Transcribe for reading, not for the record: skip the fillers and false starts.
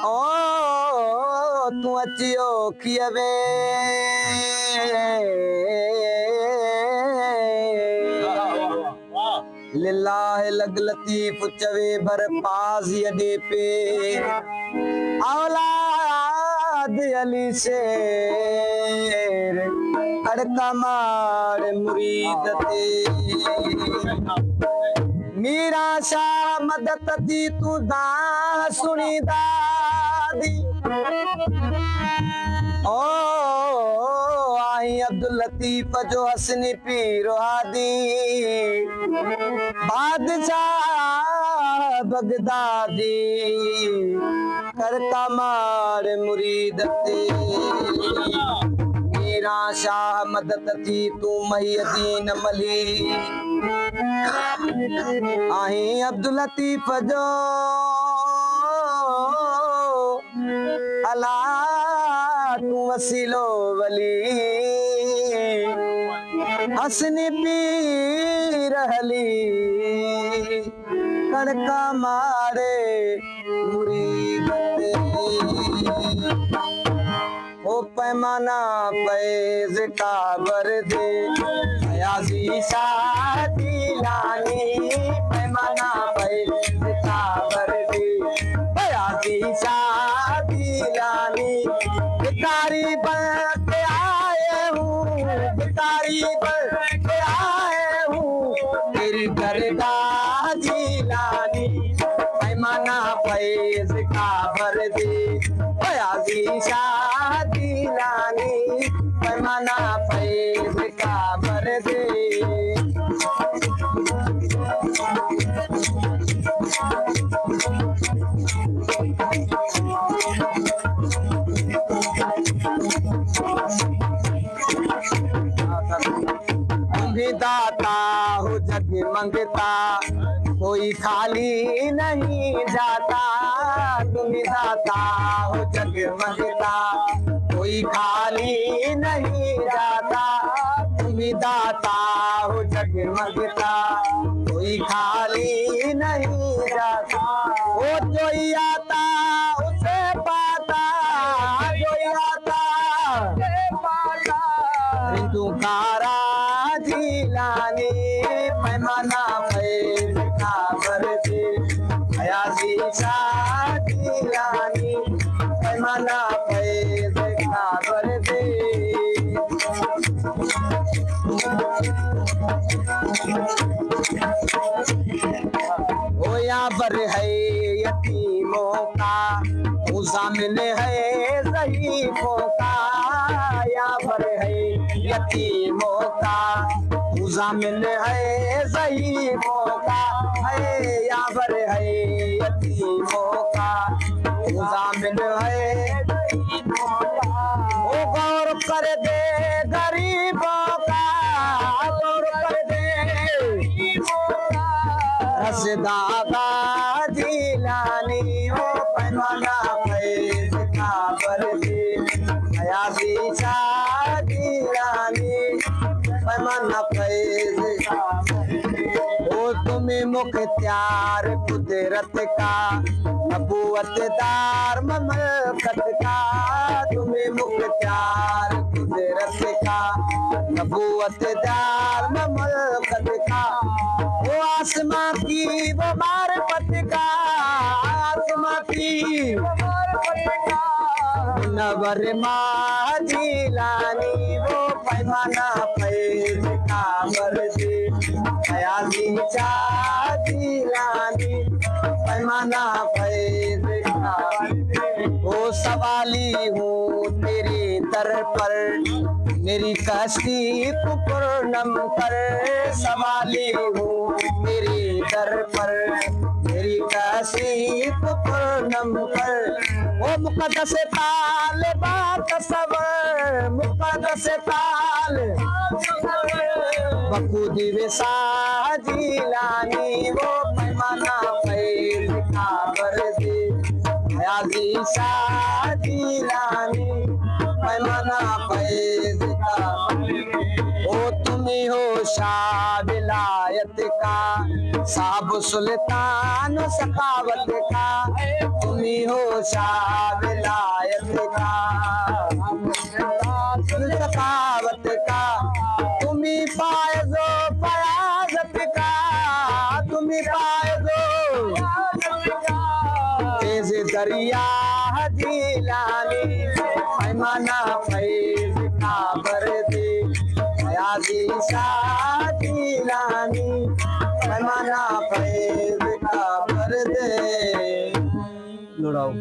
ओ तू अचियो कियवे लिल्लाह लग लतीफ चवे भर पास यदे पे औलाद अली शेर अड़का मार मुरीद ते मीरा शाह मदद दी तू दा सुनी दादी ओ आई अब्दुल लतीफ जो हसनी पीरो हादी बादशाह बगदादी करता मार मुरीद ते मीरा शाह मदद थी तू महियदीन मली आई अब्दुल लतीफ जो अला तू वसीलो वली हसनी पीर हली कड़का मारे मुरीद ओ पैमाना पैज काबर दे अयाजी शादी लानी पैमाना पैज काबर दे अयाजी शादी लानी भिखारी बन के आए हूँ भिखारी बन के आए हूँ तेरी दरगाह लानी पैमाना पैज काबर दे अयाजी शादी लानी पैमाना पैज काबर दे तुम्हें दाता हो जग मंगता कोई खाली नहीं जाता तुम्हें दाता हो जग मंगता कोई खाली नहीं जाता तुम्हें दाता हो जग मंगता कोई खाली नहीं जाता वो जो आता उसे पाता जो आता उसे पाता तुकारा जिलानी पैमाना पैज काबर दे अयाजी शादी लानी पैमाना पैज काबर दे ओ यहाँ पर है यतीमों का मुज़ामिन है ज़ईफ़ों का यहाँ पर है यतीमों का मुज़ामिन है ज़ईफ़ों का है यहाँ पर है यतीमों का मुज़ामिन है ज़ईफ़ों का वो गौर कर दे गरीबों का गौर कर दे गरीबों का रसदागा जिलानी ओ पैमाना पैज काबर दे अयाजी शादी लानी पैमाना पैज ओ तुम्हें मुख्तियार कुदरत का नबूवत दार ममलकत का तुम्हें मुख्तियार कुदरत का नबूवत दार ममलकत का वो आसमां की वो मारिफत का आसमां की वो मारिफत का नवर माजी लानी वो पैमाना पैज काबर दे अयाजी शादी लानी पैमाना पैज काबर दे वो सवाली हूँ तेरे दर पर मेरी कश्ती तू पूर्णम कर सवाली हूँ तेरे दर पर मेरी कश्ती तू पूर्णम कर वो मुकद्दस ताल बात सबर मुकद्दस ताल बखूदी साजी लानी वो पैमाना पैज काबर दे अयाजी शादी लानी पैमाना पैज काबर ओ तुम्हें हो शाह विलायत का, साहब सुल्तान सखावत का, तुम ही हो शाह विलायत का, सखावत का, तुम ही फायजो फयाजत का, तुम ही फायजो तेज दरिया जिलानी, पैमाना फैज का बरदे यादी शाह जिलानी, पैमाना फैज का बरदे। लुढ़ाओ